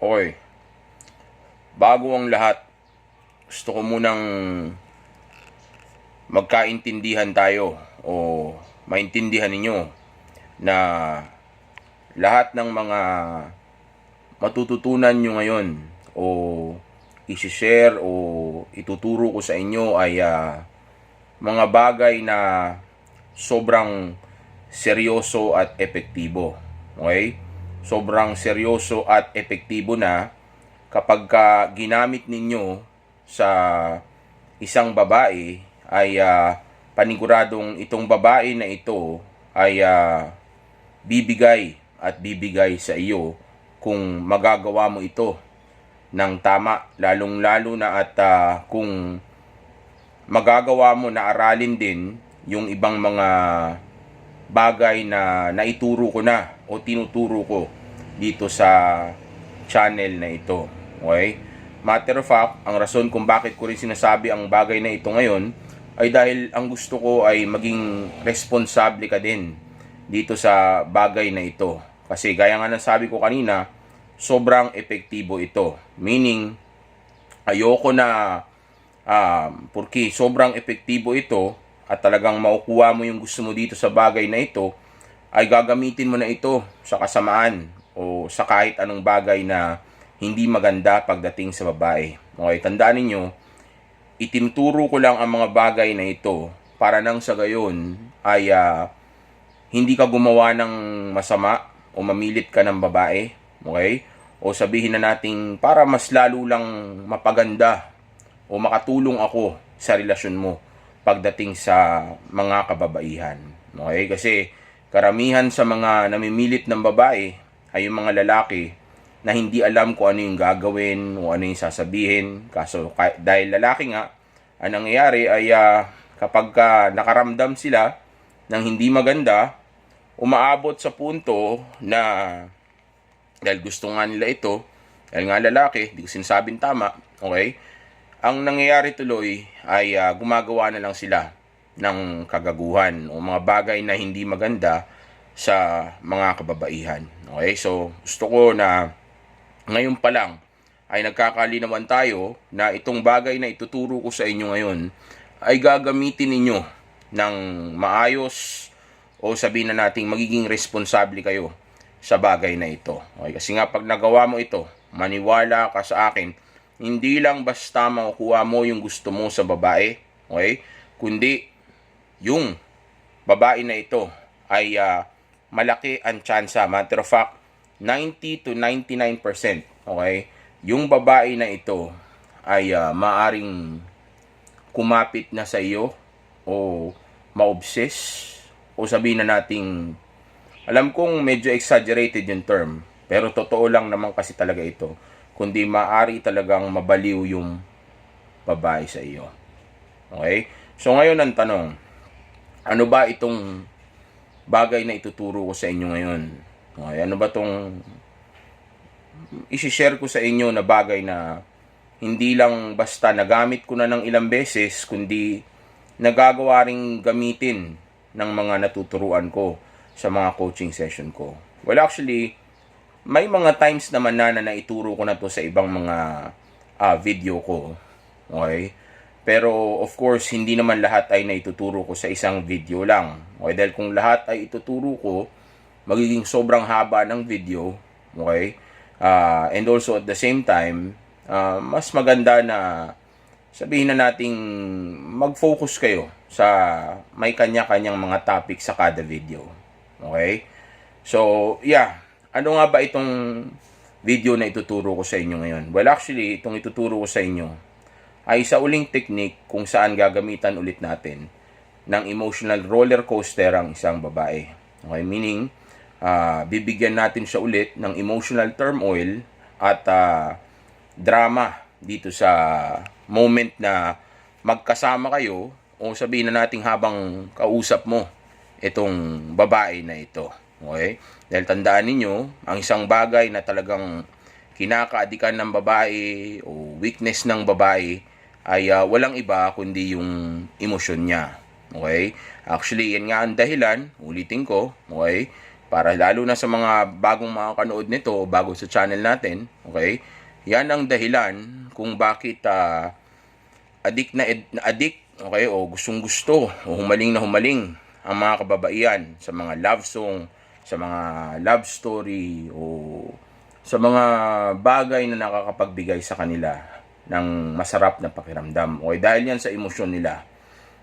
Okay, bago ang lahat, gusto ko munang magkaintindihan tayo o maintindihan ninyo na lahat ng mga matututunan nyo ngayon o isi-share o ituturo ko sa inyo ay mga bagay na sobrang seryoso at epektibo. Okay? Sobrang seryoso at epektibo na kapag ginamit ninyo sa isang babae ay paniguradong itong babae na ito ay bibigay at bibigay sa iyo kung magagawa mo ito ng tama, lalong-lalo na at kung magagawa mo na aralin din yung ibang mga bagay na naituro ko na o tinuturo ko dito sa channel na ito. Okay? Matter of fact, ang rason kung bakit ko rin sinasabi ang bagay na ito ngayon ay dahil ang gusto ko ay maging responsable ka din dito sa bagay na ito. Kasi gaya nga ng sabi ko kanina, sobrang epektibo ito. Meaning, ayoko na porque sobrang epektibo ito at talagang makukuha mo yung gusto mo dito sa bagay na ito, ay gagamitin mo na ito sa kasamaan o sa kahit anong bagay na hindi maganda pagdating sa babae. Okay, tandaan ninyo, itinuturo ko lang ang mga bagay na ito para nang sa gayon ay hindi ka gumawa ng masama o mamilit ka ng babae. Okay? O sabihin na nating para mas lalo lang mapaganda o makatulong ako sa relasyon mo pagdating sa mga kababaihan. Okay? Kasi karamihan sa mga namimilit ng babae ay yung mga lalaki na hindi alam kung ano yung gagawin o ano yung sasabihin. Kaso dahil lalaki nga, ang nangyayari ay kapag nakaramdam sila ng hindi maganda, umaabot sa punto na dahil gusto nga nila ito, dahil nga lalaki, hindi ko sinasabing tama, okay? Ang nangyayari tuloy ay gumagawa na lang sila ng kagaguhan o mga bagay na hindi maganda sa mga kababaihan. Okay? So, gusto ko na ngayon pa lang ay nagkakalinawan tayo na itong bagay na ituturo ko sa inyo ngayon ay gagamitin ninyo ng maayos o sabihin na nating magiging responsable kayo sa bagay na ito. Okay? Kasi nga pag nagawa mo ito, maniwala ka sa akin, hindi lang basta makukuha mo yung gusto mo sa babae, okay? Kundi yung babae na ito ay malaki ang tsansa. Matter of fact, 90 to 99%, okay? Yung babae na ito ay maaring kumapit na sa iyo o ma-obsess o sabihin na nating, alam kong medyo exaggerated yung term, pero totoo lang naman kasi talaga ito, kundi maaari talagang mabaliw yung babae sa iyo. Okay? So ngayon ang tanong, ano ba itong bagay na ituturo ko sa inyo ngayon? Okay, ano ba itong isi-share ko sa inyo na bagay na hindi lang basta nagamit ko na ng ilang beses, kundi nagagawa ring gamitin ng mga natuturuan ko sa mga coaching session ko. Well, actually, may mga times naman na naituro ko na to sa ibang mga video ko. Okay? Pero of course, hindi naman lahat ay naituturo ko sa isang video lang. Okay? Dahil kung lahat ay ituturo ko, magiging sobrang haba ng video. Okay? And also at the same time, mas maganda na sabihin na nating mag-focus kayo sa may kanya-kanyang mga topic sa kada video. Okay? So, yeah. Ano nga ba itong video na ituturo ko sa inyo ngayon? Well, actually, itong ituturo ko sa inyo ay sa uling technique kung saan gagamitan ulit natin ng emotional roller coaster ang isang babae. Okay? Meaning, bibigyan natin siya ulit ng emotional turmoil at drama dito sa moment na magkasama kayo o sabihin na natin habang kausap mo itong babae na ito. Okay? Dahil tandaan ninyo, ang isang bagay na talagang kinakaadikan ng babae o weakness ng babae ay walang iba kundi yung emosyon niya. Okay? Actually, yan nga ang dahilan, ulitin ko, okay? para lalo na sa mga bagong makakanood nito, bago sa channel natin, okay? Yan ang dahilan kung bakit addict, okay, o gustong-gusto o humaling na humaling ang mga kababaihan sa mga love song, sa mga love story o sa mga bagay na nakakapagbigay sa kanila ng masarap na pakiramdam. Okay, dahil yan sa emosyon nila.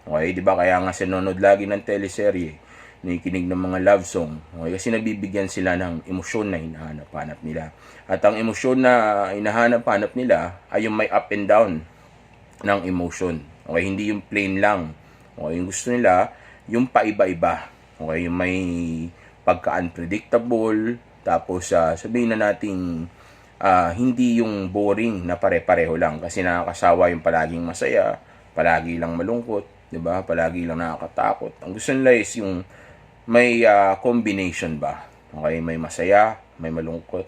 Okay, di ba kaya nga sinunod lagi ng teleserye, nakikinig ng mga love song. Okay, kasi nabibigyan sila ng emosyon na hinahanap-hanap nila. At ang emosyon na hinahanap-hanap nila ay yung may up and down ng emotion. Okay, hindi yung plain lang. Okay, yung gusto nila, yung paiba-iba. Okay, yung may pagka-unpredictable, tapos sabihin na nating hindi yung boring na pare-pareho lang kasi nakakasawa yung palaging masaya, palagi lang malungkot, 'di ba? Palagi lang nakakatakot. Ang gusto nila is yung may combination ba. Okay, may masaya, may malungkot,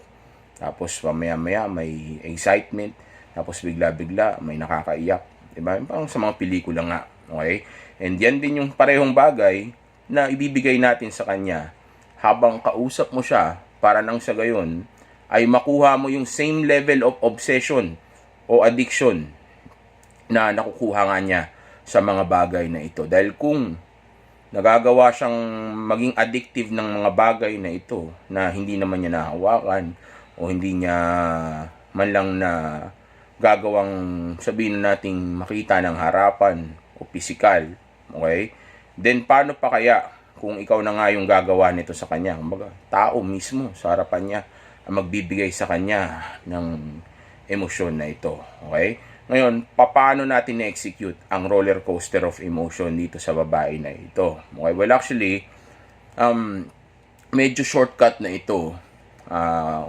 tapos mamaya-maya may excitement, tapos bigla-bigla may nakakaiyak, 'di ba? Parang sa mga pelikula nga. Okay? And yan din yung parehong bagay na ibibigay natin sa kanya habang kausap mo siya para nang sa gayon ay makuha mo yung same level of obsession o addiction na nakukuha nga niya sa mga bagay na ito. Dahil kung nagagawa siyang maging addictive ng mga bagay na ito na hindi naman niya nahawakan o hindi niya man lang na gagawang sabihin nating makita ng harapan o physical, okay? Then paano pa kaya kung ikaw na nga yung gagawa nito sa kanya? Kumbaga, tao mismo sa harapan niya ang magbibigay sa kanya ng emosyon na ito. Okay? Ngayon, paano natin na-execute ang roller coaster of emotion dito sa babae na ito? Okay? Well, actually, medyo shortcut na ito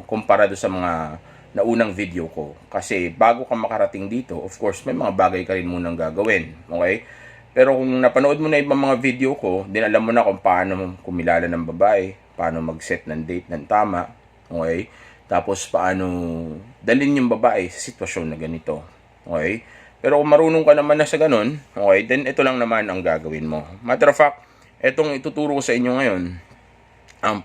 kumpara do sa mga naunang video ko. Kasi bago ka makarating dito, of course, may mga bagay ka rin munang gagawin. Okay? Pero kung napanood mo na ibang mga video ko, din alam mo na kung paano kumilala ng babae, paano mag-set ng date ng tama, okay? Tapos paano dalhin yung babae sa sitwasyon na ganito, okay? Pero kung marunong ka naman na sa ganun, okay, then ito lang naman ang gagawin mo. Matter of fact, etong ituturo ko sa inyo ngayon,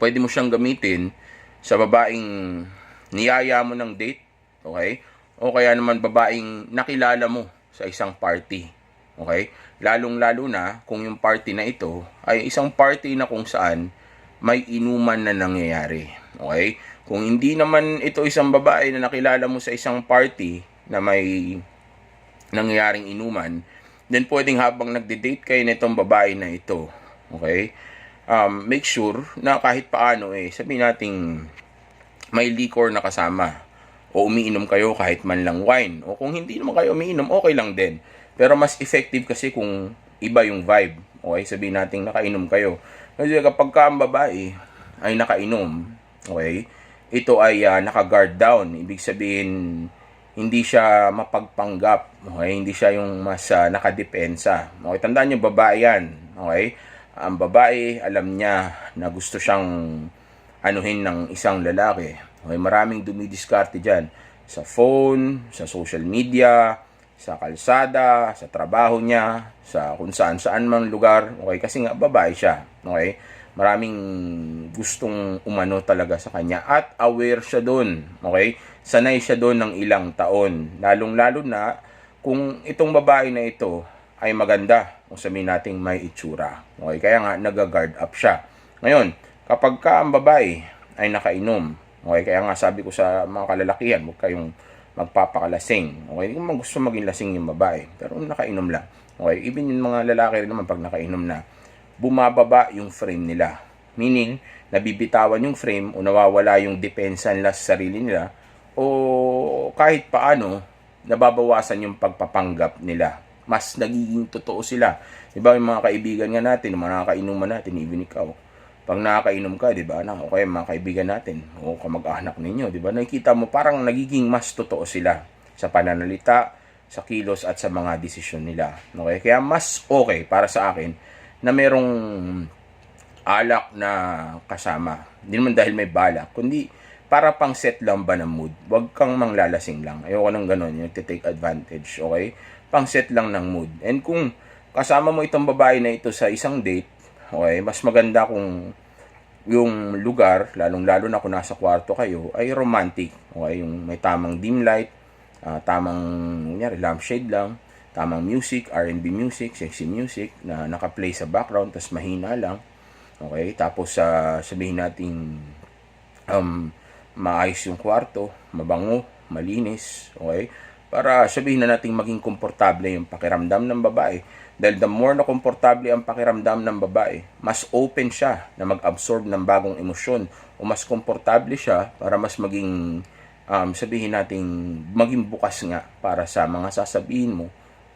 pwede mo siyang gamitin sa babaeng niyaya mo ng date, okay? O kaya naman babaeng nakilala mo sa isang party, okay? Lalong-lalo na kung yung party na ito ay isang party na kung saan may inuman na nangyayari. Okay? Kung hindi naman ito isang babae na nakilala mo sa isang party na may nangyayaring inuman, then pwedeng habang nagde-date kayo nitong babae na ito, okay? Make sure na kahit paano sabihin nating may liquor na kasama o umiinom kayo kahit man lang wine. O kung hindi naman kayo umiinom, okay lang din. Pero mas effective kasi kung iba yung vibe. Okay, sabihin natin nakainom kayo. Kasi kapag ka ang babae ay nakainom, okay, ito ay naka-guard down. Ibig sabihin, hindi siya mapagpanggap. Okay, hindi siya yung mas nakadepensa. Okay, tandaan niyo, babae yan. Okay, ang babae, alam niya na gusto siyang anuhin ng isang lalaki. Okay, maraming dumidiskarte dyan. Sa phone, sa social media, sa kalsada, sa trabaho niya, sa kung saan mang lugar, okay, kasi nga babae siya, okay? Maraming gustong umano talaga sa kanya at aware siya doon, okay? Sanay siya doon ng ilang taon, lalong-lalo na kung itong babae na ito ay maganda, kung sabihin nating may itsura, okay? Kaya nga nag-guard up siya. Ngayon, kapag ka ang babae ay nakainom, okay, kaya nga sabi ko sa mga kalalakihan, huwag kayong magpapakalasing. Okay, hindi mo gusto maging lasing yung babae, pero nakainom lang. Okay, even yung mga lalaki rin naman pag nakainom na, bumababa yung frame nila. Meaning, nabibitawan yung frame o nawawala yung depensa nila sa sarili nila o kahit paano, nababawasan yung pagpapanggap nila. Mas nagiging totoo sila. Diba yung mga kaibigan nga natin, yung mga nakainuman natin, even ikaw, pag nakakainom ka, di ba, okay, mga kaibigan natin, o kamag-anak ninyo, di ba, nakikita mo parang nagiging mas totoo sila sa pananalita, sa kilos, at sa mga desisyon nila. Okay? Kaya mas okay para sa akin na merong alak na kasama. Hindi naman dahil may balak, kundi para pang set lang ba ng mood. Huwag kang manglalasing lang. Ayoko nang ganun, yung take advantage, okay? Pang set lang ng mood. And kung kasama mo itong babae na ito sa isang date, okay, mas maganda kung yung lugar, lalong-lalo na kung nasa kwarto kayo, ay romantic. Okay? Yung may tamang dim light, tamang lampshade lang, tamang music, R&B music, sexy music na naka-play sa background, tas mahina lang. Okay? Tapos sabihin natin maayos yung kwarto, mabango, malinis, okay? Para sabihin na natin maging komportable yung pakiramdam ng babae. Dahil the more na komportable ang pakiramdam ng babae, mas open siya na mag-absorb ng bagong emosyon o mas komportable siya para mas maging sabihin natin maging bukas nga para sa mga sasabihin mo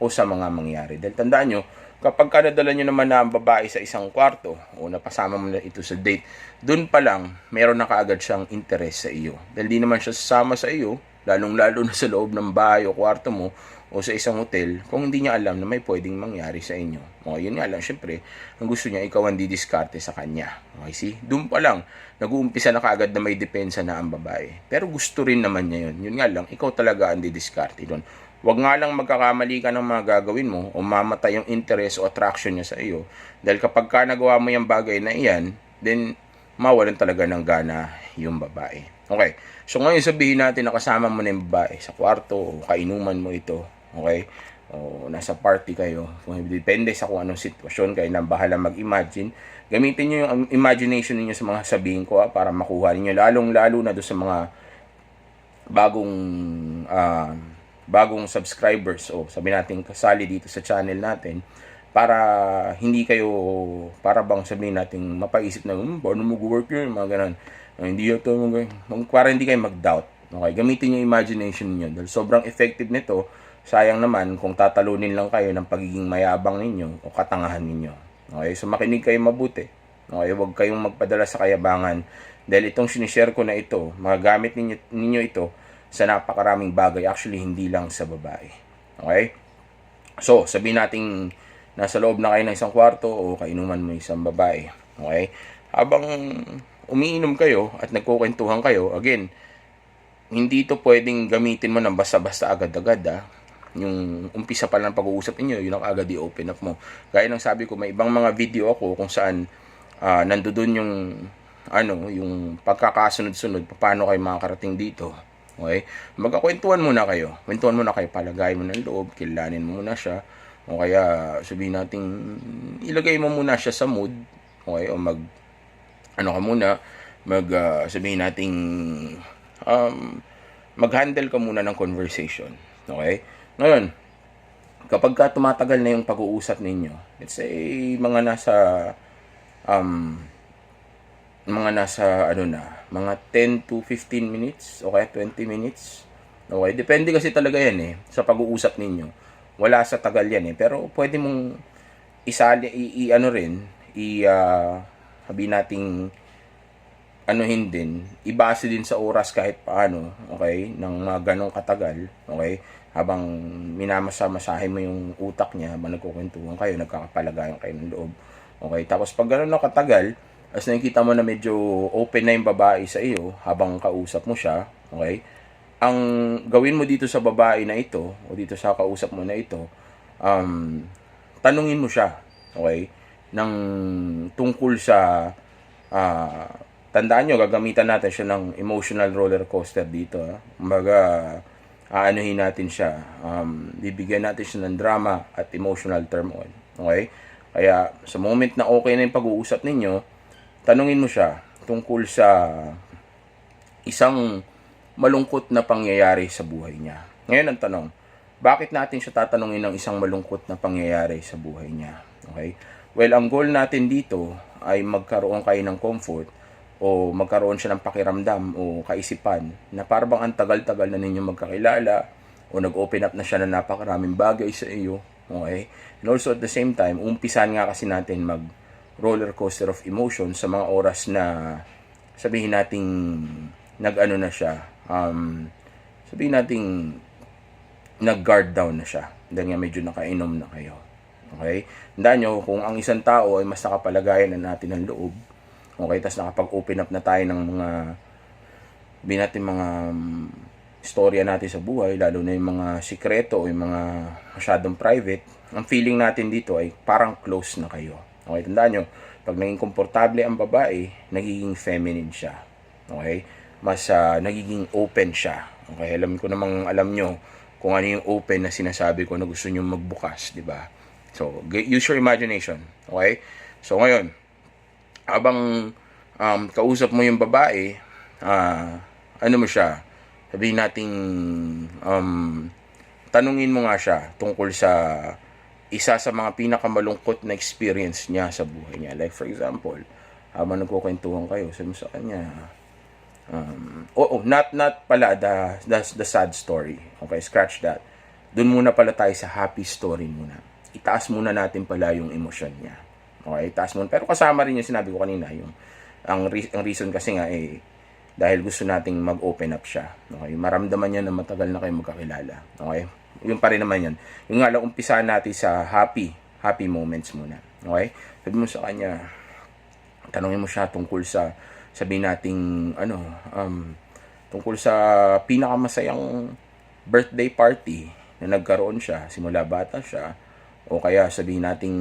o sa mga mangyari. Dahil tandaan nyo, kapag nadala nyo naman na ang babae sa isang kwarto o napasama mo na ito sa date, dun pa lang, meron na kaagad siyang interest sa iyo. Dahil di naman siya sasama sa iyo, lalong-lalo na sa loob ng bahay o kwarto mo o sa isang hotel, kung hindi niya alam na may pwedeng mangyari sa inyo. O, yun nga lang, syempre, ang gusto niya, ikaw ang didiskarte sa kanya. Okay, see? Doon pa lang, nag-uumpisa na kaagad na may depensa na ang babae. Pero gusto rin naman niya yun. Yun nga lang, ikaw talaga ang didiskarte doon. Huwag nga lang magkakamali ka ng mga gagawin mo o mamatay yung interest o attraction niya sa iyo. Dahil kapag ka nagawa mo yung bagay na iyan, then mawalan talaga ng gana yung babae. Okay. So ngayon sabihin natin nakasama mo na yung babae sa kwarto o kainuman mo ito. Okay. O nasa party kayo. Depende sa kung anong sitwasyon kayo na bahala mag-imagine. Gamitin nyo yung imagination niyo sa mga sabihin ko para makuha niyo. Lalong-lalo na doon sa mga bagong subscribers o sabi natin kasali dito sa channel natin para hindi kayo para bang sabihin natin mapaisip na paano mag-work yun, mga ganun. Hindi ito para hindi kayo mag-doubt. Okay, gamitin yung imagination niyo dahil sobrang effective nito. Sayang naman kung tatalunin lang kayo ng pagiging mayabang ninyo o katangahan ninyo. Okay, so makinig kayo mabuti. Okay, huwag kayong magpadala sa kayabangan dahil itong sinishare ko na ito, magagamit ninyo ito sa napakaraming bagay. Actually, hindi lang sa babae. Okay? So, sabihin natin nasa loob na kayo ng isang kwarto o kainuman mo isang babae. Okay? Habang umiinom kayo at nagkukwentuhan kayo, again, hindi ito pwedeng gamitin mo ng basta-basta agad-agad. Yung umpisa pa lang pag-uusap niyo, yun ang agad i-open up mo. Gaya ng sabi ko, may ibang mga video ako kung saan nandoon yung pagkakasunod-sunod, paano kayo makakarating dito. Okay? Magkakwentuhan muna kayo. Kwentuhan muna kayo, palagay mo ng loob, kilanin mo muna siya. O kaya sabihin natin, ilagay mo muna siya sa mood. Okay? O sabihin natin, mag-handle ka muna ng conversation. Okay? Ngayon, kapag ka tumatagal na yung pag-uusap ninyo, let's say, mga nasa mga 10 to 15 minutes, okay, 20 minutes. Okay, depende kasi talaga yan sa pag-uusap ninyo. Wala sa tagal yan pero pwede mong isali sabi nating anuhin din, ibase din sa oras kahit paano, okay, ng mga ganong katagal, okay, habang minamasa-masahe mo yung utak niya, habang nagkukwentuhan kayo, nagkakapalagayan kayo ng loob, okay, tapos pag gano'n na katagal, as nakikita mo na medyo open na yung babae sa iyo habang kausap mo siya, okay, ang gawin mo dito sa babae na ito, o dito sa kausap mo na ito, tanungin mo siya, okay, ng tungkol sa tandaan nyo, gagamitan natin siya ng emotional roller coaster dito. Kumbaga, aanuhin natin siya. Bibigyan natin siya ng drama at emotional turmoil. Okay? Kaya, sa moment na okay na yung pag-uusap ninyo, tanungin mo siya tungkol sa isang malungkot na pangyayari sa buhay niya. Ngayon ang tanong, bakit natin siya tatanungin ng isang malungkot na pangyayari sa buhay niya? Okay? Well, ang goal natin dito ay magkaroon kayo ng comfort o magkaroon siya ng pakiramdam o kaisipan na parang ang tagal-tagal na ninyo magkakilala o nag-open up na siya na napakaraming bagay sa iyo. Okay? And also at the same time, umpisan nga kasi natin mag roller coaster of emotion sa mga oras na sabihin nating nag-ano na siya, sabihin nating nag-guard down na siya dahil nga medyo nakainom na kayo. Okay? Tandaan nyo, kung ang isang tao ay mas nakapalagayan na natin ng loob, okay, tapos nakapag-open up na tayo ng mga istorya natin sa buhay, lalo na yung mga sikreto o yung mga masyadong private, ang feeling natin dito ay parang close na kayo. Okay, tandaan nyo, Pag naging komportable ang babae, nagiging feminine siya. Okay? Mas nagiging open siya. Okay? Alam nyo kung ano yung open na sinasabi ko na gusto nyo magbukas, di ba? So, use your imagination. Okay? So, ngayon, habang kausap mo yung babae, ano mo siya, sabihin nating tanungin mo nga siya tungkol sa isa sa mga pinakamalungkot na experience niya sa buhay niya. Like for example, habang nagkukwentuhan kayo, sabi mo sa kanya, not pala the sad story. Okay, scratch that. Doon muna pala tayo sa happy story muna. Itaas muna natin pala yung emosyon niya. Okay, itaas muna. Pero kasama rin yung sinabi ko kanina, ang reason kasi nga dahil gusto nating mag-open up siya. Okay, maramdaman niya na matagal na kayo magkakilala. Okay, yun pa rin naman yun. Yung nga lang, umpisahan natin sa happy moments muna. Okay, sabi mo sa kanya, tanongin mo siya tungkol sa, sabihin nating tungkol sa pinakamasayang birthday party na nagkaroon siya simula bata siya, o kaya sabihin nating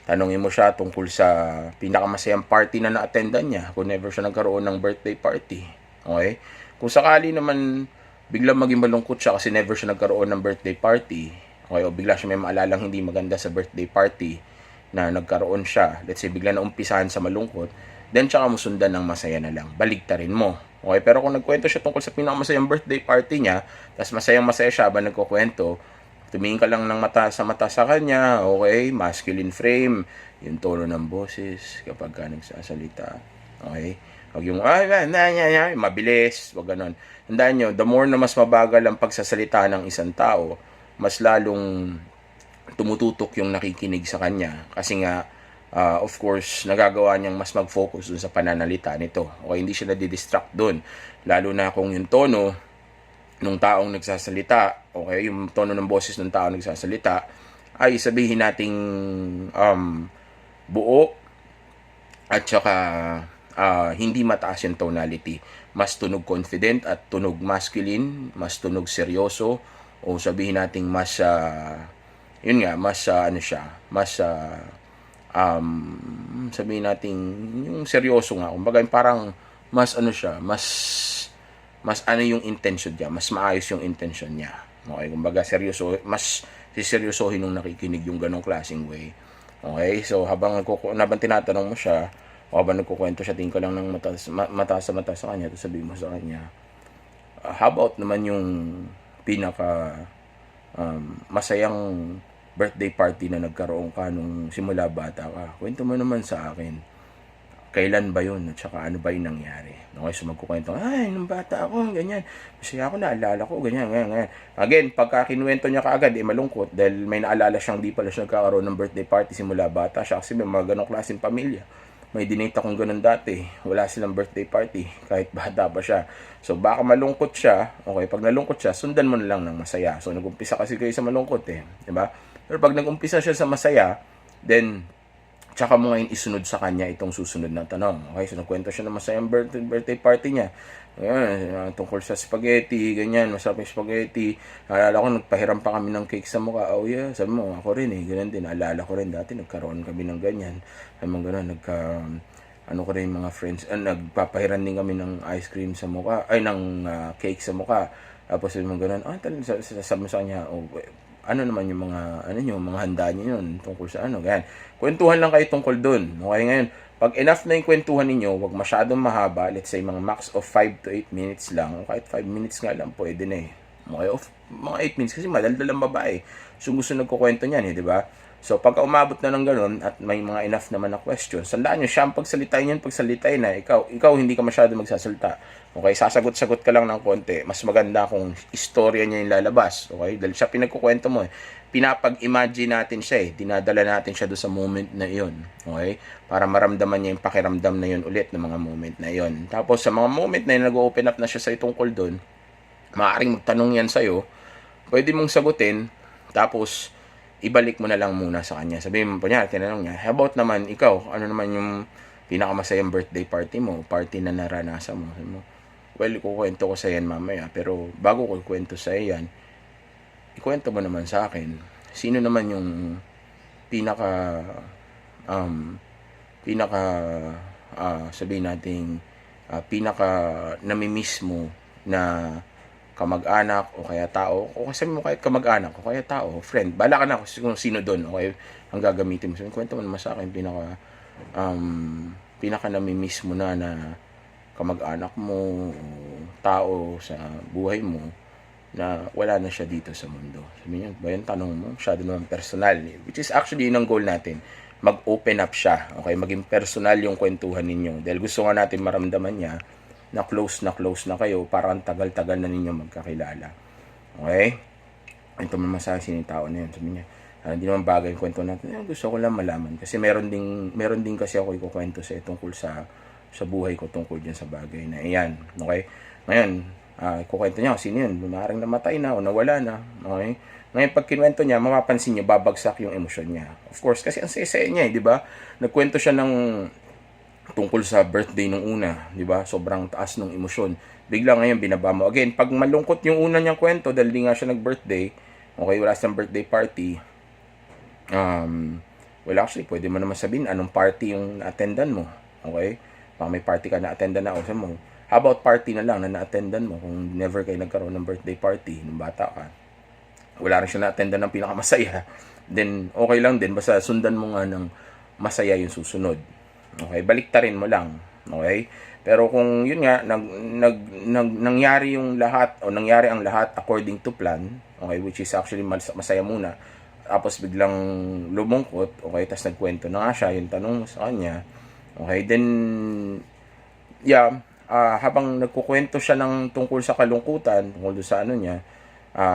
tanongin mo siya tungkol sa pinakamasayang party na na-attendan niya kung never siya nagkaroon ng birthday party. Okay? Kung sakali naman biglang maging malungkot siya kasi never siya nagkaroon ng birthday party, okay, o bigla siya may maalalang hindi maganda sa birthday party na nagkaroon siya, let's say bigla na umpisahan sa malungkot, then tsaka mo sundan ng masaya na lang, baligtarin mo. Okay, pero kung nagkwento siya tungkol sa pinakamasayang birthday party niya, tapos masaya siya ba nagkukwento, tumingin ka lang ng mata sa kanya, okay, masculine frame, yung tono ng boses kapag ka nagsasalita, okay, wag yung mabilis, wag ganon. Tandaan nyo, the more na mas mabagal ang pagsasalita ng isang tao, mas lalong tumututok yung nakikinig sa kanya, kasi nga of course, nagagawa niyang mas mag-focus dun sa pananalita nito. Okay, hindi siya nadidistract dun. Lalo na kung yung tono ng taong nagsasalita, okay, yung tono ng boses ng taong nagsasalita, ay sabihin nating buo at saka hindi mataas yung tonality. Mas tunog confident at tunog masculine, mas tunog seryoso, o sabihin nating mas, yun nga, mas mas sabihin natin yung seryoso nga, kumbaga parang mas mas yung intention niya, mas maayos yung intention niya. Okay, kumbaga seryoso, mas siseryosohin nung nakikinig yung ganong klaseng way. Okay, so habang tinatanong mo siya, o habang nagkukwento siya, tingin ka lang ng mata sa kanya, tapos sabihin mo sa kanya, how about naman yung pinaka masayang birthday party na nagkaroon ka nung simula bata ka? Kwento mo naman sa akin. Kailan ba yun? At saka ano ba yung nangyari? Okay, so magkukwento, nung bata ako, ganyan. Masaya ako, naalala ko, ganyan. Again, pagka kinuwento niya kaagad, malungkot dahil may naalala siyang di pala siya nagkakaroon ng birthday party simula bata siya, kasi may mga ganong klaseng pamilya. May dinate akong ganun dati, wala silang birthday party kahit bata pa siya. So baka malungkot siya. Okay, pag nalungkot siya, sundan mo na lang ng masaya. So nag-umpisa kasi kayo sa malungkot di ba? Pero pag nag-umpisa siya sa masaya, then tsaka mo ngayon isunod sa kanya itong susunod na tanong. Okay, so nagkwento siya ng masayang birthday party niya. Ayan, tungkol sa spaghetti, ganyan, masarap yung spaghetti. Naalala ko, nagpahiram pa kami ng cake sa mukha. Oh yeah, sabi mo, ako rin ganyan din. Naalala ko rin dati, nagkaroon kami ng ganyan. Sabi mo gano'n, ko rin mga friends, nagpapahiran din kami ng ice cream sa mukha, ng cake sa mukha. Tapos sabi mo gano'n, sabi mo sa kanya, ano naman yung mga handa niyo yun tungkol sa ganyan. Kwentuhan lang kayo tungkol dun. Okay, ngayon, pag enough na yung kwentuhan ninyo, wag masyadong mahaba, let's say mga max of 5 to 8 minutes lang, kahit 5 minutes nga lang, pwede na Okay, mga 8 minutes, kasi madaldal ang babae. So, gusto nagkukwento niyan di ba? So, pagka umabot na ng ganun, at may mga enough naman na questions, sandaan nyo, siya ang pagsalitain na, ikaw hindi ka masyado magsasalita. Okay, sasagot-sagot ka lang ng konti. Mas maganda kung istorya niya yung lalabas. Okay, dahil siya pinagkukwento mo pinapag-imagine natin siya dinadala natin siya doon sa moment na iyon. Okay, para maramdaman niya yung pakiramdam na yun ulit ng mga moment na iyon. Tapos sa mga moment na yun, nag-open up na siya sa tungkol doon, maaaring magtanong yan sa'yo, pwede mong sagutin, tapos ibalik mo na lang muna sa kanya. Sabihin mo, tinanong niya, how about naman ikaw, ano naman yung pinakamasayang birthday party mo, party na naranasan mo? Sabi mo, well, kukwento ko sa yan mamaya, pero bago ko ikwento sa yan, ikwento mo naman sa akin, sino naman yung pinaka pinaka sabihin nating pinaka namimiss mo na kamag-anak o kaya tao, o kasi mo kahit kamag-anak o kaya tao, friend, bala ka na kung sino doon, okay, ang gagamitin mo. So, kwento mo naman sa akin, pinaka namimiss mo na kamag-anak mo o tao sa buhay mo na wala na siya dito sa mundo. Sabi niya, ba yung tanong mo? Masyado naman personal. Which is actually yun ang goal natin. Mag-open up siya. Okay? Maging personal yung kwentuhan ninyo. Dahil gusto nga natin maramdaman niya na close na kayo. Parang tagal-tagal na ninyo magkakilala. Okay? Ito man masasin yung tao na yun. Sabi niya, hindi naman bagay yung kwento natin. Gusto ko lang malaman. Kasi meron din kasi ako ikukwento sa tungkol sa buhay ko tungkol dyan sa bagay na iyan. Okay? Ngayon, kukwento niya, sino yun? Maaaring namatay na o nawala na. Okay? Ngayon, pag kinuwento niya, mapapansin niyo, babagsak yung emosyon niya. Of course, kasi ang saya niya, di ba? Nagkwento siya tungkol sa birthday nung una, di ba? Sobrang taas ng emosyon. Bigla ngayon, binaba mo. Again, pag malungkot yung una niyang kwento, dahil di nga siya nag-birthday, okay, wala siyang birthday party, well, actually, pwede mo naman sabihin, anong party yung na-attendan mo. Okay? Pag may party ka na-attendan na, o sa mo, how about party na lang na na-attendan mo kung never kayo nagkaroon ng birthday party nung bata ka? Wala rin siya na-attendan ng pinakamasaya. Then, okay lang din. Basta sundan mo nga ng masaya yung susunod. Okay? Baliktarin mo lang. Okay? Pero kung yun nga, nangyari yung lahat, o nangyari ang lahat according to plan, okay, which is actually masaya muna, tapos biglang lumungkot, okay, tapos nagkwento na nga siya, yung tanong mo sa kanya, okay, then, yeah, habang nagkukwento siya ng tungkol sa kalungkutan, tungkol sa ano niya,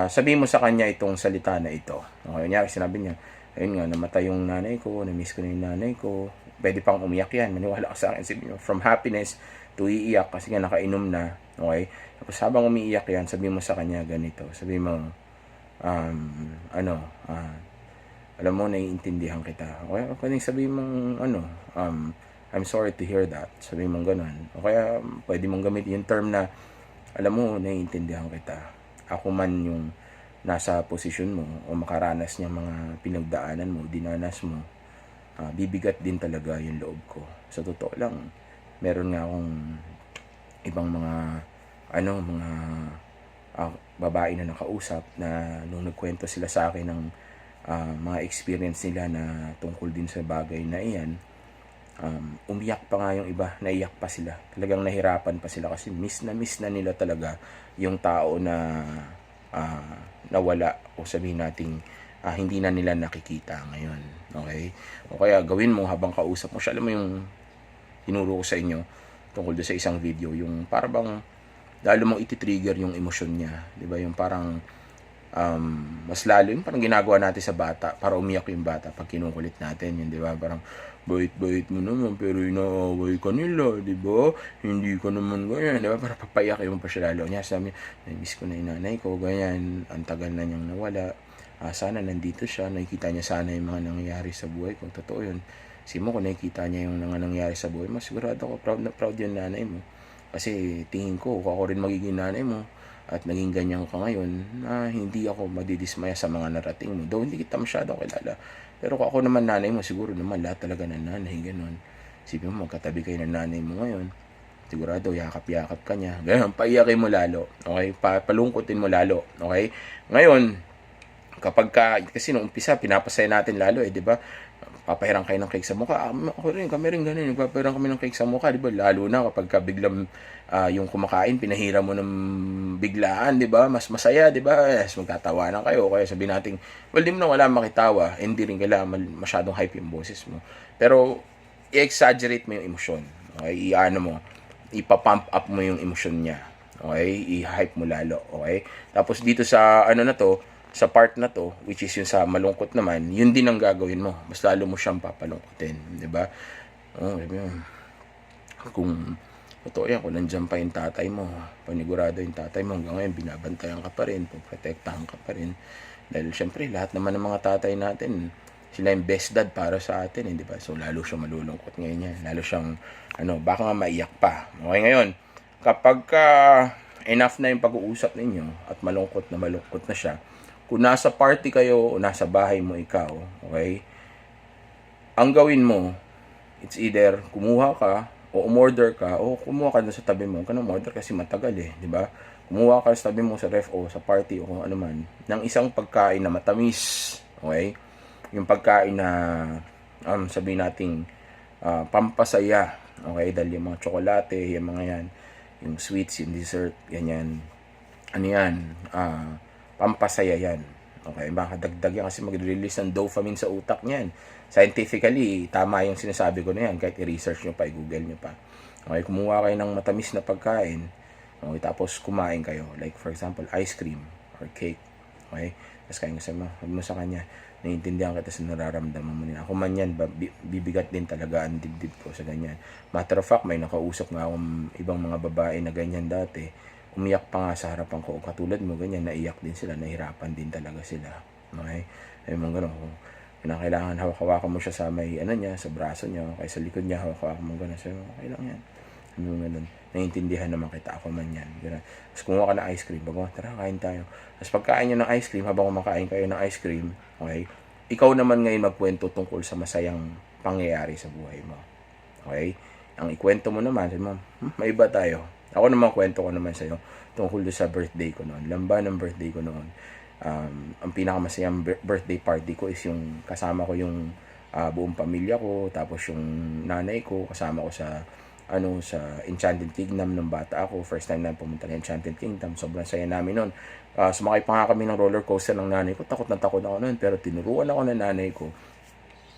sabihin mo sa kanya itong salita na ito. Okay, kunyari, sinabi niya, ayun nga, namatay yung nanay ko, na-miss ko na yung nanay ko, pwede pang umiyak yan, maniwala ka sa akin, sabi niyo, from happiness to iiyak, kasi nga nakainom na, okay, tapos habang umiiyak yan, sabihin mo sa kanya ganito, sabihin mo, alam mo, naiintindihan kita, okay, okay, sabihin mong, I'm sorry to hear that, sabihin mong ganun, o kaya, pwede mong gamitin yung term na, alam mo, naiintindihan kita, ako man yung nasa posisyon mo o makaranas niyang mga pinagdaanan mo, dinanas mo, bibigat din talaga yung loob ko. Sa totoo lang, meron nga akong ibang mga babae na nakausap na nung nagkwento sila sa akin ng mga experience nila na tungkol din sa bagay na iyan, umiyak pa nga yung iba, naiyak pa sila. Talagang nahirapan pa sila kasi miss na nila talaga yung tao na nawala o sabihin nating hindi na nila nakikita ngayon. Okay? O kaya gawin mo habang kausap mo siya. Alam mo yung tinuro ko sa inyo tungkol doon sa isang video, yung parang lalo mong iti-trigger yung emosyon niya. Diba? Yung parang mas lalo yung parang ginagawa natin sa bata para umiyak yung bata pag kinukulit natin yun, di ba? Parang bait-bait mo naman pero inaaway ka nila, di ba? Hindi ko naman ganyan, di ba? Para papayak yung pa siya lalo niya. Sabi niya, namiss ko na yung nanay ko, ganyan, ang tagal na niyang nawala. Sana nandito siya, nakikita niya sana yung mga nangyayari sa buhay ko. Totoo yun. Mo kung nakikita niya yung mga nangyayari sa buhay mo, sigurado ako proud na proud yung nanay mo. Kasi tingin ko, kung ako rin magiging nanay mo, at naging ganyan ka ngayon, na hindi ako madidismaya sa mga narating mo. Though hindi kita masyado kilala. Pero kung ako naman nanay mo, siguro naman lahat talaga ng nanay, gano'n. Sipin mo, magkatabi kayo ng nanay mo ngayon. Sigurado, yakap-yakap ka niya. Ganun, paiyakin mo lalo. Okay? Palungkutin mo lalo. Okay? Ngayon, kasi nung umpisa, pinapasaya natin lalo di ba? Papahiram kayo ng cake sa mukha. Ako rin, kami rin ganun. Nagpapahiram kami ng cake sa mukha, di ba? Lalo na kapag biglang yung kumakain, pinahiram mo ng biglaan, di ba? Mas masaya, di ba? Yes, magtatawanan kayo. Kaya sabihin natin, well, di mo na wala makitawa. Hindi rin kailangan masyadong hype yung boses mo. Pero, i-exaggerate mo yung emosyon. Okay? Ipapump up mo yung emosyon niya. Okay? I-hype mo lalo. Okay? Tapos dito sa, sa part na to, which is yung sa malungkot naman, yun din ang gagawin mo. Mas lalo mo siyang papalungkutin. Diba? Kung totoo yan, kung nandiyan pa yung tatay mo, panigurado yung tatay mo, hanggang ngayon, binabantayan ka pa rin, poprotektahan ka pa rin. Dahil syempre, lahat naman ng mga tatay natin, sila yung best dad para sa atin, diba? So, lalo siyang malulungkot ngayon yan. Lalo siyang, baka nga maiyak pa. Okay, ngayon, kapag enough na yung pag-uusap ninyo, at malungkot na siya, kung nasa party kayo o nasa bahay mo ikaw, okay? ang gawin mo, it's either kumuha ka o umorder ka o kumuha ka doon sa tabi mo. Huwag ka nang umorder kasi matagal eh, di ba? Kumuha ka sa tabi mo sa ref o sa party o kung ano man ng isang pagkain na matamis. Okay? Yung pagkain na sabihin nating pampasaya. Okay? Dahil yung mga tsokolate, yung mga yan, yung sweets, yung dessert, ganyan. Ano yan? Pampasaya yan. Okay, makadagdag yan kasi mag-release ng dopamine sa utak niyan. Scientifically, tama yung sinasabi ko na yan. Kahit i-research nyo pa, i-google nyo pa. Okay, kumuha kayo ng matamis na pagkain. Okay, tapos kumain kayo. Like for example, ice cream or cake. Okay, tapos kain kasi mo sa kanya. Naiintindihan kita sa nararamdaman mo nila. Ako man yan, bibigat din talaga ang dibdib ko sa ganyan. Matter of fact, may nakausap nga akong ibang mga babae na ganyan dati. Umiyak pa nga sa harapan ko. Katulad mo, ganyan, naiyak din sila, nahirapan din talaga sila. Okay? Ay mga gano'n. Kailangan hawak-hawakan mo siya sa may, niya, sa braso niya, kaya sa likod niya, hawak-hawakan mo gano'n. So, okay lang yan. Ano gano'n. Naiintindihan naman kita, ako man yan. Gano'n. Tapos kumuha ka ng ice cream. Bago, tara, kain tayo. Tapos pagkain nyo ng ice cream, habang kumakain kayo ng ice cream, okay, ikaw naman ngayon magkwento tungkol sa masayang pangyayari sa buhay mo. Okay? Ang ikwento mo naman, sabi mo, may iba tayo. Ako naman kwento ko naman sa'yo tungkol sa birthday ko noon. Lamba ng birthday ko noon. Ang pinakamasayang birthday party ko is yung kasama ko yung buong pamilya ko, tapos yung nanay ko, kasama ko sa sa Enchanted Kingdom ng bata ako. First time na pumunta ng Enchanted Kingdom. Sobrang saya namin noon. Sumakay pa nga kami ng roller coaster ng nanay ko. Takot na takot ako noon, pero tinuruan ako ng nanay ko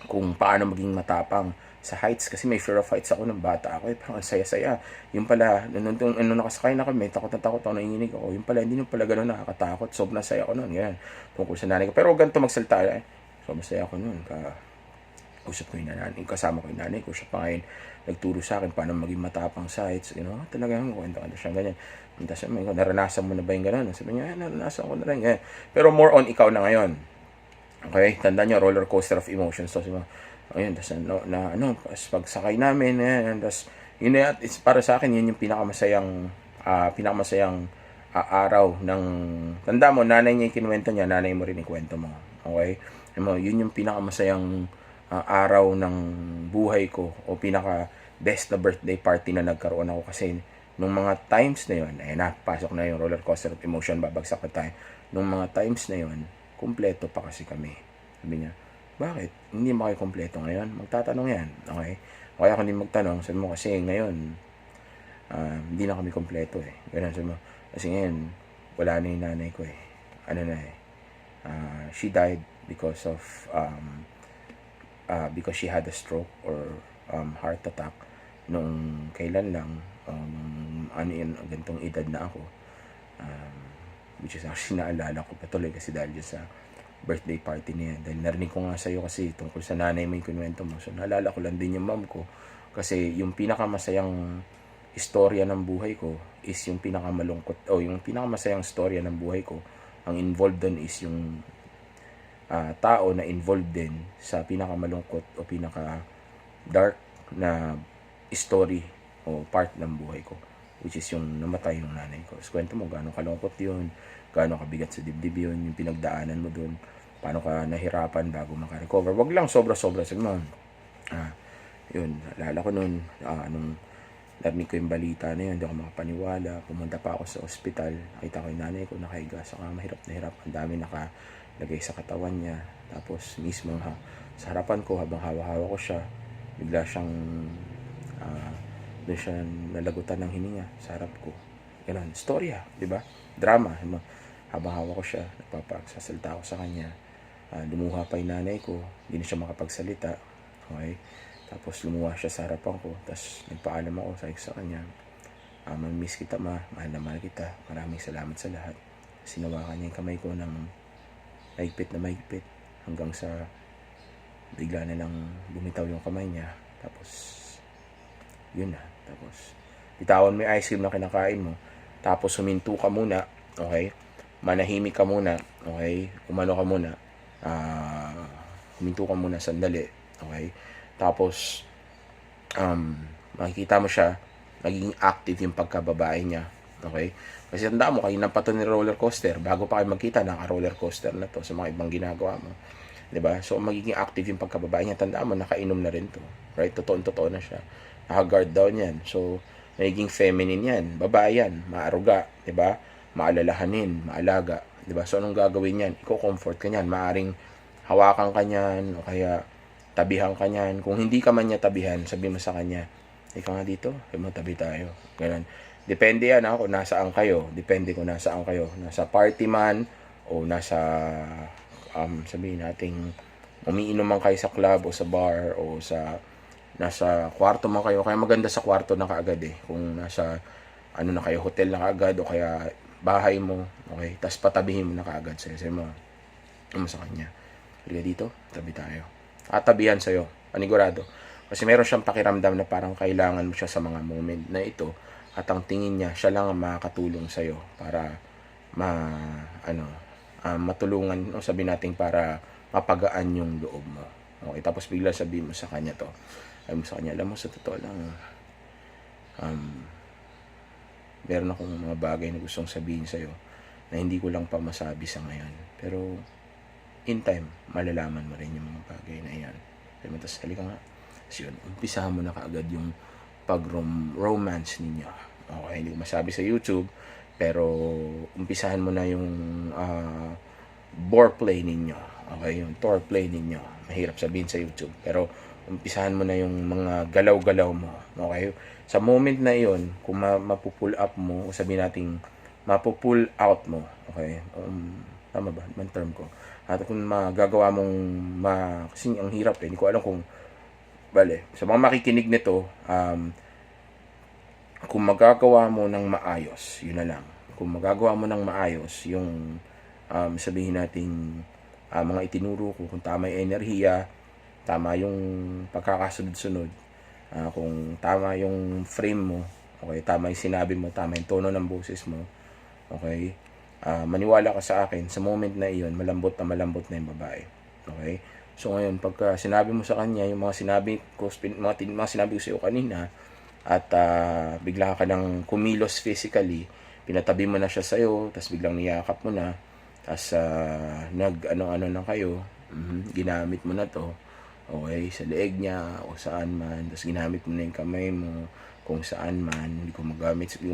kung paano maging matapang sa heights kasi may fear of heights ako ng bata ako parang saya-saya. Yung pala, nung nakasakay na kami, takot na takot ako, nanginginig ako. Yung pala, hindi nung pala gano'n nakakatakot. Sobrang saya ako noon, ganyan. Tungkol sa nanay ko. Pero ganito magsalita, sobrang saya ako noon. Usap ko yung nanay, kasama ko yung nanay ko. Siya pa ngayon, nagturo sa akin paano maging matapang sa heights. Talaga yung kwento ka na siya, ganyan. Tapos, naranasan mo na ba yung gano'n? Sabi niya, naranasan ko na rin, ganyan. Pero more on, ikaw na ngayon. Okay, tandaan nyo, roller coaster of emotions. So, ayun, tapos pagsakay namin, tapos, yun na, it's para sa akin, yun yung pinakamasayang araw ng, tanda mo, nanay niya yung kinuwento niya, nanay mo rin yung kwento mo. Okay? Yun yung pinakamasayang araw ng buhay ko, o pinaka-best na birthday party na nagkaroon ako kasi, nung mga times na yun, pasok na yung roller coaster of emotion, babagsak na tayo. Nung mga times na yun, kumpleto pa kasi kami. Sabi niya, bakit? Hindi mo kayo kumpleto ngayon? Magtatanong yan. Okay? Kaya ako hindi magtanong. Sabi mo kasi ngayon, hindi na kami kumpleto eh. Ganun sabi mo. Kasi ngayon, wala na yung nanay ko eh. She died because of, because she had a stroke or heart attack nung kailan lang, gantong edad na ako. Which is actually naalala ko patuloy kasi dahil sa birthday party niya. Dahil narinig ko nga sa'yo kasi tungkol sa nanay mo yung kinuwento mo. So naalala ko lang din yung mom ko. Kasi yung pinakamasayang istorya ng buhay ko is yung pinakamalungkot o yung pinakamasayang istorya ng buhay ko. Ang involved doon is yung tao na involved din sa pinakamalungkot o pinaka dark na story o part ng buhay ko, which is yung namatay yung nanay ko. So, kwento mo, gaano kalungkot yun, gaano kabigat sa dibdib yun, yung pinagdaanan mo dun, paano ka nahirapan bago makarecover. Wag lang sobra-sobra. Sabi mo, yun, alala ko nun, nung narinig ko yung balita na yun, hindi ako makapaniwala. Pumunta pa ako sa ospital, nakita ko yung nanay ko nakahiga sa kama, hirap na hirap, ang dami nakalagay sa katawan niya. Tapos mismo sa harapan ko, habang hawa-hawa ko siya, bigla siyang doon siya nalagutan ng hininga sa harap ko. Ganun, storya, di ba? Drama. Habang hawak ko siya, nagpapagsasalita ako sa kanya. Lumuha pa yung nanay ko, hindi na siya makapagsalita. Okay? Tapos lumuha siya sa harapan ko, tapos nagpaalam ako sa kanya. Mamimiss kita, mahal na mahal kita. Maraming salamat sa lahat. Sinawakan niya yung kamay ko ng mahigpit na mahigpit hanggang sa bigla na lang bumitaw yung kamay niya. Tapos yun na. Tapos bitawan mo yung ice cream na kinakain mo. Tapos huminto ka muna. Okay? Manahimik ka muna. Okay? Umano ka muna. Huminto ka muna sandali. Okay? Tapos makikita mo siya naging active yung pagkababae niya. Okay? Kasi tandaan mo, kayo na pa ito ni roller coaster. Bago pa kayo magkita, naka-roller coaster na to sa mga ibang ginagawa mo. 'Di ba? So, magiging active yung pagkababae niya. Tandaan mo, nakainom na rin to. Right? Totoo na siya. Naka-guard down yan. So, magiging feminine yan. Babae yan. Maaruga. 'Di ba? Maalalahanin. Maalaga. 'Di ba? So, anong gagawin yan? Iko-comfort ka niyan. Maaring hawakan ka niyan o kaya tabihan ka niyan. Kung hindi ka man niya tabihan, sabi mo sa kanya, ikaw nga dito, sabi mo, tabi tayo. Ganun. Depende yan kung nasaan kayo. Depende kung nasaan kayo. Nasa party man o nasa sabihin nating umiinom man kayo sa club o sa bar o sa nasa kwarto man kayo. Kaya maganda sa kwarto na kaagad kung nasa ano na kayo, hotel na kaagad o kaya bahay mo, okay? Tapos patabihin mo na kaagad sa'yo. Sabi mo, sa kanya, halika dito, tabi tayo. Tabihan sa'yo, panigurado. Kasi meron siyang pakiramdam na parang kailangan mo siya sa mga moment na ito at ang tingin niya, siya lang ang makakatulong sa'yo para matulungan, o sabi natin para mapagaan yung loob mo. Okay, tapos bigla sabihin mo sa kanya to. Sabi mo sa kanya, alam mo, sa totoo lang, meron akong mga bagay na gustong sabihin sa'yo na hindi ko lang pa masabi sa ngayon. Pero, in time, malalaman mo rin yung mga bagay na yan. Sabi mo, tapos halika nga. Tapos yun, umpisahan mo na kaagad yung pag-romance ninyo. Okay, hindi ko masabi sa YouTube, pero umpisahan mo na yung foreplay ninyo. Okay, yung foreplay ninyo. Mahirap sabihin sa YouTube, pero umpisahan mo na yung mga galaw-galaw mo. Okay, sa moment na iyon, kung mapupull up mo, o sabihin natin, mapupull out mo. Okay, tama ba? Man term ko. At kung magagawa mong kasi ang hirap hindi ko alam kung sa mga makikinig nito, kung magagawa mo ng maayos, yun na lang. Kung magagawa mo ng maayos, yung sabihin natin, mga itinuro ko, kung tama yung enerhiya, tama yung pagkakasunod-sunod, kung tama yung frame mo, okay, tama yung sinabi mo, tama yung tono ng boses mo, okay, maniwala ka sa akin, sa moment na iyon, malambot na yung babae. Okay? So ngayon, pagka sinabi mo sa kanya, yung mga sinabi ko sa iyo kanina, at bigla ka nang kumilos physically, pinatabi mo na siya sa iyo, tapos biglang niyakap mo na, tapos nag-ano-ano na kayo, ginamit mo na to, okay, sa leeg niya, o saan man, tapos ginamit mo na yung kamay mo, kung saan man, hindi ko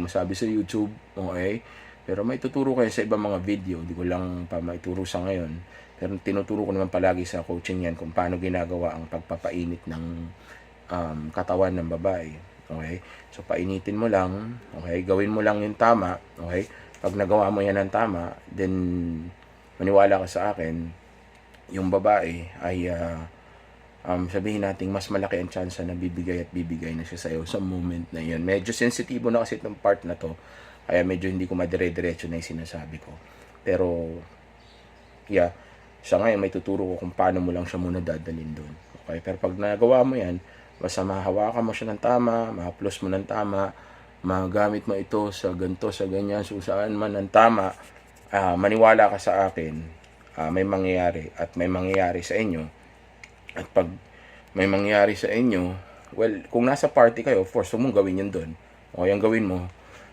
masabi sa YouTube, okay? Pero may tuturo kayo sa ibang mga video, hindi ko lang pa maituro sa ngayon. Pero tinuturo ko naman palagi sa coaching yan kung paano ginagawa ang pagpapainit ng katawan ng babae. Okay? So, painitin mo lang. Okay? Gawin mo lang yung tama. Okay? Pag nagawa mo yan ng tama, then maniwala ka sa akin, yung babae ay sabihin natin mas malaki ang chance na bibigay na siya sa'yo sa moment na yun. Medyo sensitibo na kasi itong part na to. Kaya medyo hindi ko madire-diretso na yung sinasabi ko. Pero, sa ngayon may tuturo ko kung paano mo lang siya muna dadalhin doon. Okay? Pero pag nagawa mo yan, basta mahawakan mo siya ng tama, mahaplos mo ng tama, magamit mo ito sa ganito, sa ganyan, so saan man ng tama, maniwala ka sa akin, may mangyayari at may mangyayari sa inyo. At pag may mangyayari sa inyo, well, kung nasa party kayo, force mo gawin yun doon. O yung gawin mo,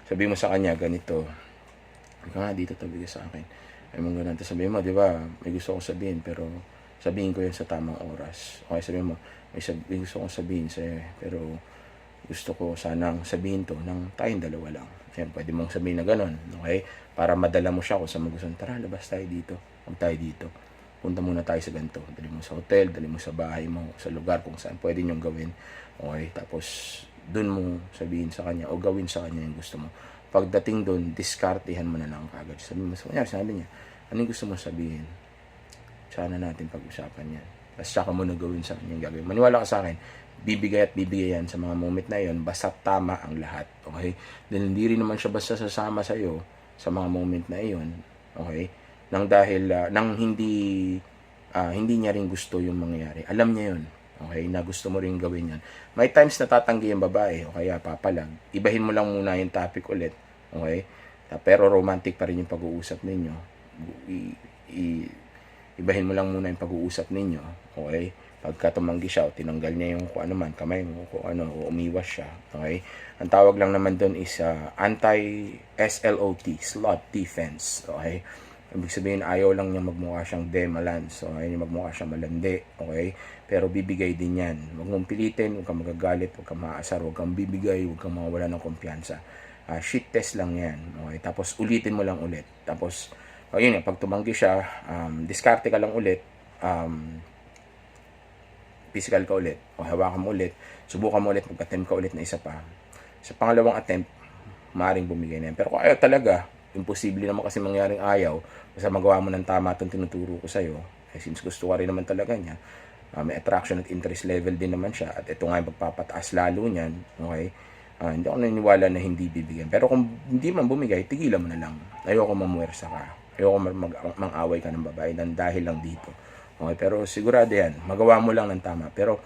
sabi mo sa kanya, ganito. Ikaw nga dito, tabi ka sa akin. Ay mong ganun. Tapos sabihin mo, di ba, may gusto kong sabihin, pero sabihin ko yan sa tamang oras. Okay, sabihin mo, may gusto kong sabihin sa'yo, pero gusto ko sanang sabihin to ng tayong dalawa lang. Ayan, pwede mong sabihin na ganun. Okay? Para madala mo siya kung saan mo gusto. Tara, labas tayo dito. Huwag tayo dito. Punta muna tayo sa ganito. Dali mo sa hotel, dali mo sa bahay mo, sa lugar kung saan pwede niyong gawin. Okay? Tapos, dun mo sabihin sa kanya o gawin sa kanya yung gusto mo. Pagdating dun, diskartihan mo na lang kagad. Sabi mo sa kanya, sabi niya, anong gusto mo sabihin? Sana natin pag-usapan yan. Tapos saka mo na gawin sa kanya yung gagawin. Maniwala ka sa akin, bibigay at bibigay yan sa mga moment na yon, basta tama ang lahat. Okay? Dahil hindi rin naman siya basta sasama sa iyo sa mga moment na iyon. Okay? Nang dahil, hindi niya rin gusto yung mangyayari. Alam niya yun. Okay? Na gusto mo rin gawin yan. May times na tatanggi yung babae o kaya papalag. Ibahin mo lang muna yung topic ulit. Okay? Pero romantic pa rin yung pag-uusap ninyo. Ibahin mo lang muna yung pag-uusap ninyo. Okay? Pagka tumanggi siya o tinanggal niya yung kung ano man, kamay mo, kung ano, o umiwas siya. Okay? Ang tawag lang naman doon is anti-SLOT, slot defense. Okay? Ibig sabihin, ayaw lang niya magmukha siyang demalan. So, ayaw niya magmukha siyang malandi. Okay? Pero bibigay din yan. Huwag mong pilitin, huwag kang magagalit, huwag kang maasar, huwag kang bibigay, huwag kang mawala ng kumpiyansa. Shit test lang yan. Okay? Tapos, ulitin mo lang ulit. Tapos, yun nga, pag tumanggi siya, diskarte ka lang ulit. Physical ka ulit. O hawakan mo ulit. Subukan mo ulit, mag-attempt ka ulit na isa pa. Sa pangalawang attempt, maaaring bumigay na yan. Pero kung ayaw talaga, imposible naman kasi mangyaring ayaw. Basta magawa mo ng tama itong tinuturo ko sa'yo. Since gusto ka rin naman talaga niya, may attraction at interest level din naman siya. At ito nga yung pagpapataas lalo niyan. Okay? Hindi ako naniniwala na hindi bibigyan. Pero kung hindi man bumigay, tigilan mo na lang. Ayoko mamuwersa ka. Ayoko mang-away ka ng babae dahil lang dito. Okay? Pero sigurado yan. Magawa mo lang ng tama. Pero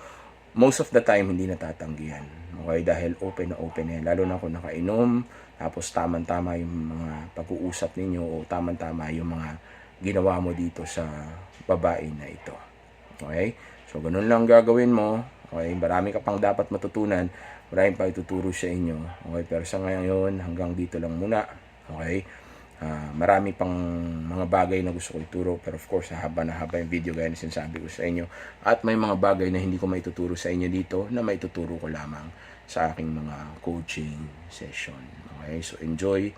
most of the time, hindi natatanggihan. Okay? Dahil open na open yan. Lalo na kung nakainom, tapos tama-tama yung mga pag-uusap ninyo o tama-tama yung mga ginawa mo dito sa babae na ito. Okay? So, ganun lang gagawin mo. Okay? Marami ka pang dapat matutunan. Maraming pa ituturo sa inyo. Okay? Pero sa ngayon, hanggang dito lang muna. Okay? Marami pang mga bagay na gusto ko ituro. Pero of course, haba na haba yung video gaya na sinasabi ko sa inyo. At may mga bagay na hindi ko maituturo sa inyo dito na maituturo ko lamang sa aking mga coaching session. Okay? So, enjoy.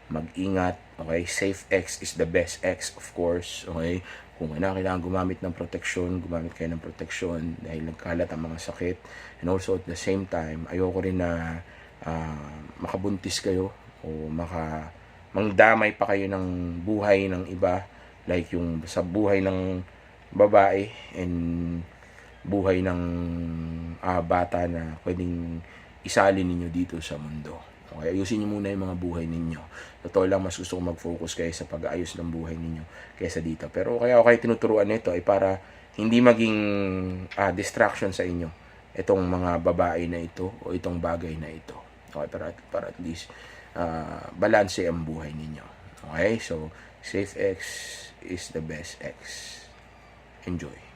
Mag-ingat. Okay? Safe X is the best X, of course. Okay? Kung kailangan gumamit ng protection, gumamit kayo ng protection dahil nagkalat ang mga sakit. And also, at the same time, ayoko rin na makabuntis kayo o mangdamay pa kayo ng buhay ng iba. Like yung sa buhay ng babae and buhay ng bata na pwedeng isalin ninyo dito sa mundo. Okay, ayusin niyo muna yung mga buhay ninyo. Totoo lang, mas gusto ko mag-focus kayo sa pag-ayos ng buhay ninyo kaysa dito. Pero kaya ako kayo tinuturuan nito ay para hindi maging distraction sa inyo itong mga babae na ito o itong bagay na ito. Okay, para at least balanse ang buhay ninyo. Okay, so Safe X is the best X. Enjoy.